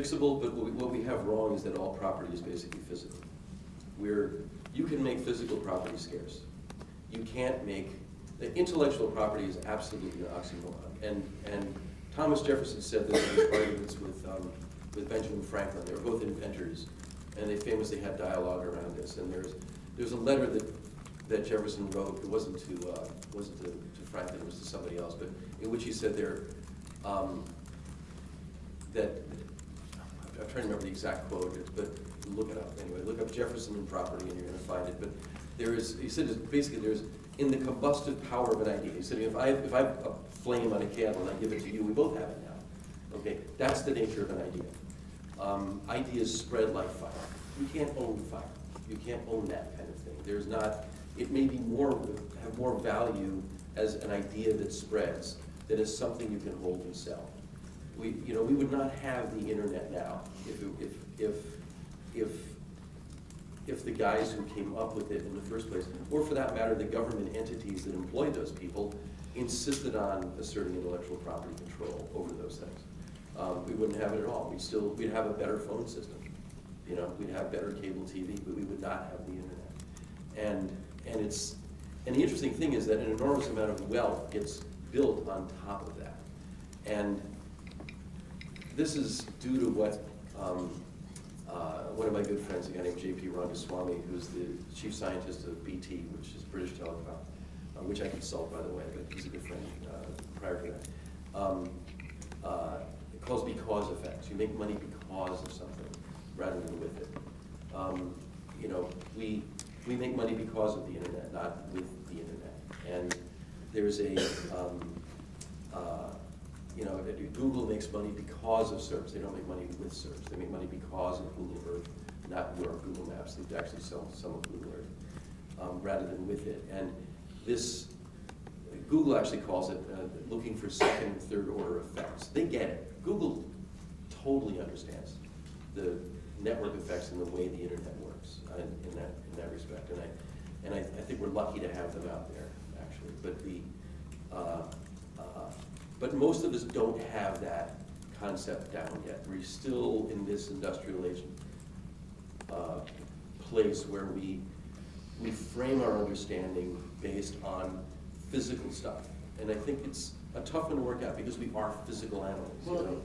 fixable, but what we have wrong is that all property is basically physical. You can make physical property scarce. You can't make, the intellectual property is absolutely an oxymoron. And Thomas Jefferson said this in his arguments with Benjamin Franklin. They were both inventors, and they famously had dialogue around this. And there's a letter that Jefferson wrote. It wasn't to Franklin, it was to somebody else, but in which he said that I'm trying to remember the exact quote, but look it up anyway. Look up Jefferson and property, and you're going to find it. But he said basically there's in the combustive power of an idea. He said if I have a flame on a candle and I give it to you, we both have it now. Okay, that's the nature of an idea. Ideas spread like fire. You can't own fire. You can't own that kind of thing. There's not. It may be have more value as an idea that spreads than as something you can hold and sell. We would not have the internet now if the guys who came up with it in the first place, or for that matter, the government entities that employed those people, insisted on asserting intellectual property control over those things. We wouldn't have it at all. We'd have a better phone system. We'd have better cable TV, but we would not have the internet. And the interesting thing is that an enormous amount of wealth gets built on top of that. And this is due to what one of my good friends, a guy named J.P. Rangaswamy, who's the chief scientist of BT, which is British Telecom, which I consult, by the way, but he's a good friend prior to that. It calls because effects. You make money because of something rather than with it. We make money because of the internet, not with the internet. And there's Google makes money because of search. They don't make money with search. They make money because of Google Earth, not your Google Maps. They actually sell some of Google Earth rather than with it. And Google actually calls it looking for second and third order effects. They get it. Google totally understands the network effects and the way the internet works in that respect. And I think we're lucky to have them out there, actually. But most of us don't have that concept down yet. We're still in this industrial age place where we frame our understanding based on physical stuff. And I think it's a tough one to work out because we are physical animals. Well,